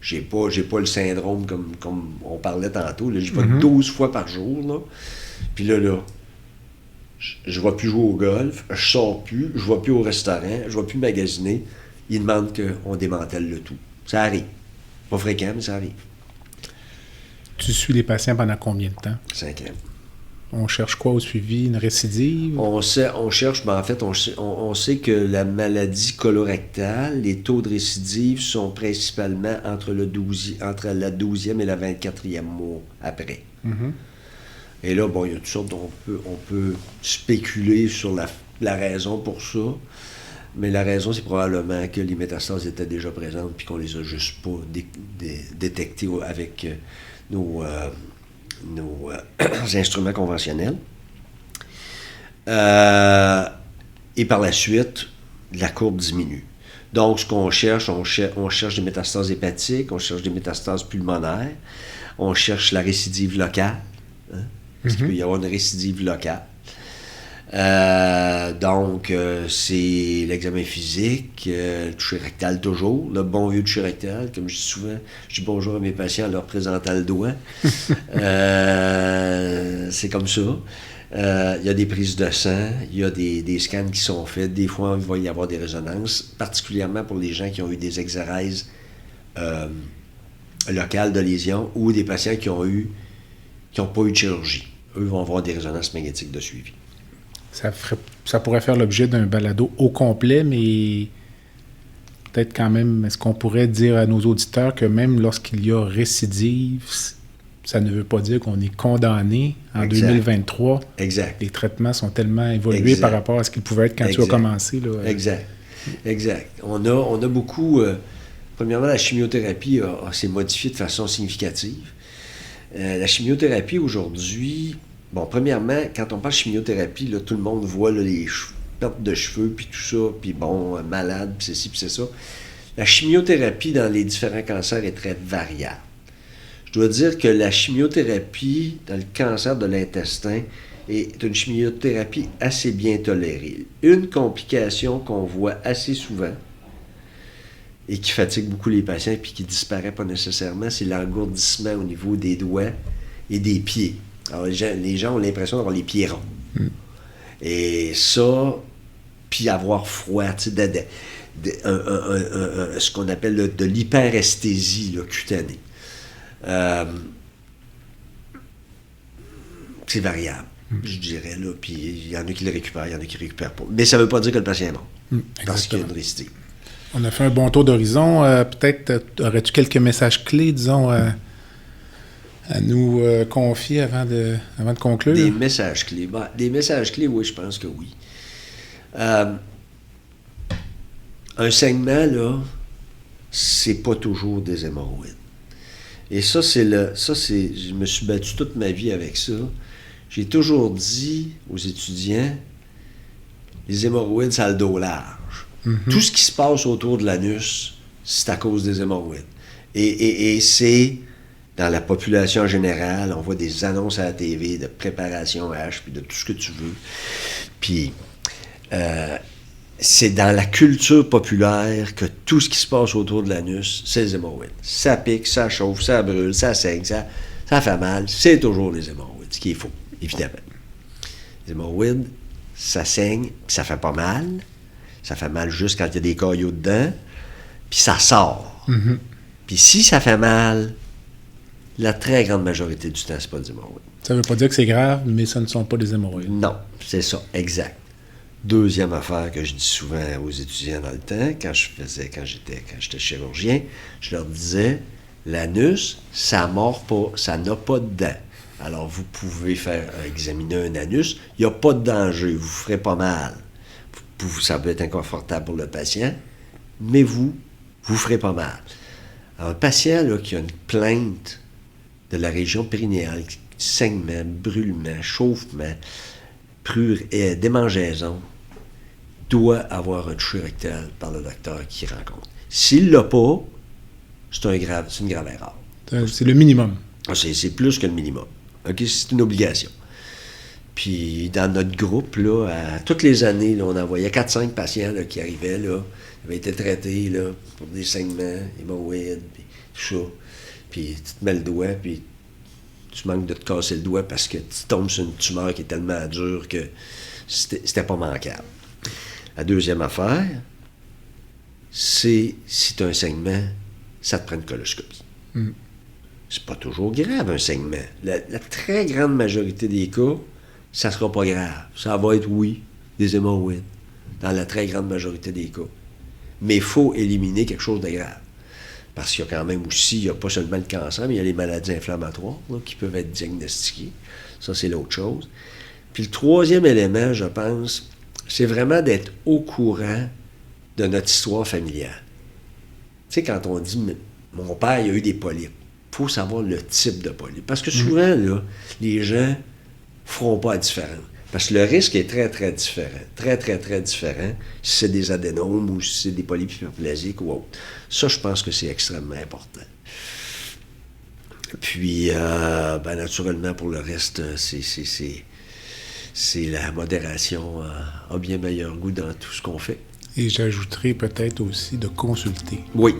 J'ai pas le syndrome comme on parlait tantôt. Là. J'y vais 12 fois par jour. Là. Puis là, je ne vais plus jouer au golf, je sors plus, je ne vais plus au restaurant, je ne vais plus magasiner. Ils demandent qu'on démantèle le tout. Ça arrive. Pas fréquent, mais ça arrive. Tu suis les patients pendant combien de temps? 5 ans. On cherche quoi au suivi? Une récidive? On cherche, ben en fait, on sait que la maladie colorectale, les taux de récidive sont principalement entre la 12e et la 24e mois après. Et là, bon, il y a toutes sortes, on peut spéculer sur la raison pour ça, mais la raison, c'est probablement que les métastases étaient déjà présentes puis qu'on les a juste pas détectées avec nos instruments conventionnels. Et par la suite, la courbe diminue. Donc, ce qu'on cherche, on cherche des métastases hépatiques, on cherche des métastases pulmonaires, on cherche la récidive locale. Hein? Parce qu'il peut y avoir une récidive locale. Donc, c'est l'examen physique, le toucher rectal toujours, le bon vieux toucher rectal. Comme je dis souvent, je dis bonjour à mes patients en leur présentant le doigt. C'est comme ça. Il y a des prises de sang, il y a des scans qui sont faits. Des fois, il va y avoir des résonances, particulièrement pour les gens qui ont eu des exérèses locales de lésions ou des patients qui n'ont pas eu de chirurgie. Eux vont avoir des résonances magnétiques de suivi. Ça pourrait faire l'objet d'un balado au complet, mais peut-être quand même, est-ce qu'on pourrait dire à nos auditeurs que même lorsqu'il y a récidive, ça ne veut pas dire qu'on est condamné en 2023. Exact. Les traitements sont tellement évolués par rapport à ce qu'ils pouvaient être quand tu as commencé. Là. Exact. On a beaucoup... premièrement, la chimiothérapie s'est modifiée de façon significative. La chimiothérapie, aujourd'hui, Bon, premièrement, quand on parle de chimiothérapie, là, tout le monde voit là, les pertes de cheveux, puis tout ça, puis bon, malade, puis c'est ci, puis c'est ça. La chimiothérapie dans les différents cancers est très variable. Je dois dire que la chimiothérapie dans le cancer de l'intestin est une chimiothérapie assez bien tolérée. Une complication qu'on voit assez souvent et qui fatigue beaucoup les patients puis qui ne disparaît pas nécessairement, c'est l'engourdissement au niveau des doigts et des pieds. Alors, les gens ont l'impression d'avoir les pieds ronds. Et ça, puis avoir froid, tu sais, ce qu'on appelle de l'hyperesthésie là, cutanée. C'est variable, je dirais, là, puis il y en a qui le récupèrent, il y en a qui ne récupèrent pas. Mais ça ne veut pas dire que le patient est mort, parce qu'il y a une récidivité. On a fait un bon tour d'horizon. Peut-être, aurais-tu quelques messages clés, disons, à nous confier avant de conclure? Des messages clés. Ben, des messages clés, oui, je pense que oui. Un saignement, là, c'est pas toujours des hémorroïdes. Et ça, je me suis battu toute ma vie avec ça. J'ai toujours dit aux étudiants, les hémorroïdes, ça a le dos large. Mm-hmm. Tout ce qui se passe autour de l'anus, c'est à cause des hémorroïdes. Et c'est, dans la population générale, on voit des annonces à la TV de préparation H, puis de tout ce que tu veux. Puis, c'est dans la culture populaire que tout ce qui se passe autour de l'anus, c'est les hémorroïdes. Ça pique, ça chauffe, ça brûle, ça saigne, ça fait mal. C'est toujours les hémorroïdes, ce qui est faux, évidemment. Les hémorroïdes, ça saigne, puis ça fait pas mal. Ça fait mal juste quand il y a des caillots dedans, puis ça sort. Mm-hmm. Puis si ça fait mal, la très grande majorité du temps, c'est pas des hémorroïdes. Ça veut pas dire que c'est grave, mais ce ne sont pas des hémorroïdes. Non, c'est ça, exact. Deuxième affaire que je dis souvent aux étudiants dans le temps, quand j'étais chirurgien, je leur disais, l'anus, ça mord pas, ça n'a pas de dents. Alors, vous pouvez examiner un anus, il n'y a pas de danger, vous ne vous ferez pas mal. Ça peut être inconfortable pour le patient, mais vous ferez pas mal. Alors, un patient là, qui a une plainte de la région périnéale, saignement, brûlement, chauffement, démangeaison, doit avoir un toucher rectal par le docteur qui rencontre. S'il ne l'a pas, c'est une grave erreur. C'est le minimum. C'est plus que le minimum. Okay? C'est une obligation. Puis dans notre groupe, là, toutes les années, là, on envoyait 4-5 patients là, qui arrivaient, là, qui avaient été traités là, pour des saignements, hémorroïdes, puis tout ça. Puis tu te mets le doigt, puis tu manques de te casser le doigt parce que tu tombes sur une tumeur qui est tellement dure que c'était pas manquable. La deuxième affaire, c'est si tu as un saignement, ça te prend une coloscopie. Mm. C'est pas toujours grave, un saignement. La très grande majorité des cas, ça sera pas grave. Ça va être, oui, des hémorroïdes, dans la très grande majorité des cas. Mais il faut éliminer quelque chose de grave. Parce qu'il y a quand même aussi, il n'y a pas seulement le cancer, mais il y a les maladies inflammatoires là, qui peuvent être diagnostiquées. Ça, c'est l'autre chose. Puis le troisième élément, je pense, c'est vraiment d'être au courant de notre histoire familiale. Tu sais, quand on dit « mon père, il a eu des polypes », il faut savoir le type de polype. Parce que souvent, là, les gens ne feront pas la différence. Parce que le risque est très, très différent. Très, très, très différent si c'est des adénomes ou si c'est des polypes hyperplasiques ou autre. Ça, je pense que c'est extrêmement important. Puis, naturellement, pour le reste, c'est la modération a bien meilleur goût dans tout ce qu'on fait. Et j'ajouterais peut-être aussi de consulter. Oui,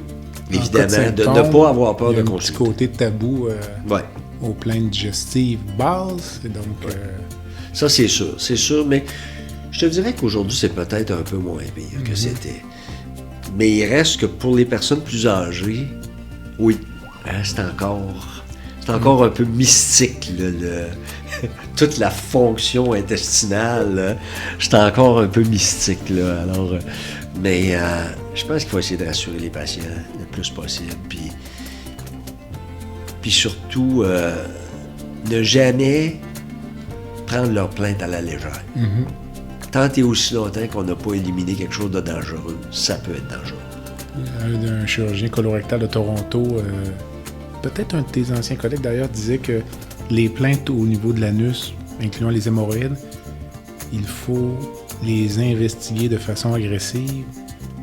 évidemment, de ne pas avoir peur de consulter. Il y a un petit côté tabou aux plaintes digestives basses. Et donc, ça, c'est sûr, mais je te dirais qu'aujourd'hui, c'est peut-être un peu moins pire que c'était. Mais il reste que pour les personnes plus âgées, oui, c'est encore un peu mystique, toute la fonction intestinale, c'est encore un peu mystique, là. Alors, mais je pense qu'il faut essayer de rassurer les patients le plus possible, puis surtout, ne jamais prendre leur plainte à la légère. Mm-hmm. Tant et aussi longtemps qu'on n'a pas éliminé quelque chose de dangereux, ça peut être dangereux. Un chirurgien colorectal de Toronto, peut-être un de tes anciens collègues d'ailleurs, disait que les plaintes au niveau de l'anus incluant les hémorroïdes, il faut les investiguer de façon agressive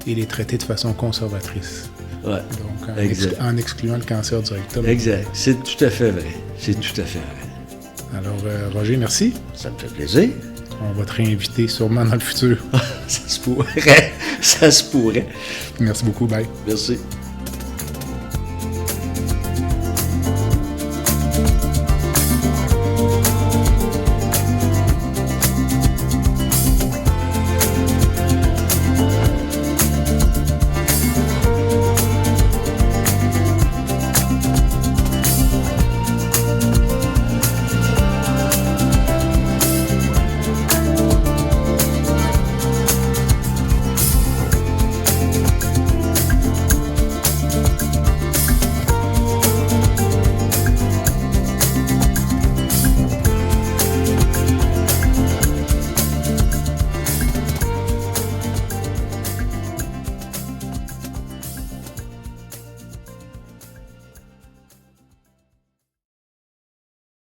et les traiter de façon conservatrice. Ouais. Donc, en excluant le cancer du rectum. Exact. C'est tout à fait vrai. C'est tout à fait vrai. Alors, Roger, merci. Ça me fait plaisir. On va te réinviter sûrement dans le futur. Ça se pourrait. Ça se pourrait. Merci beaucoup. Bye. Merci.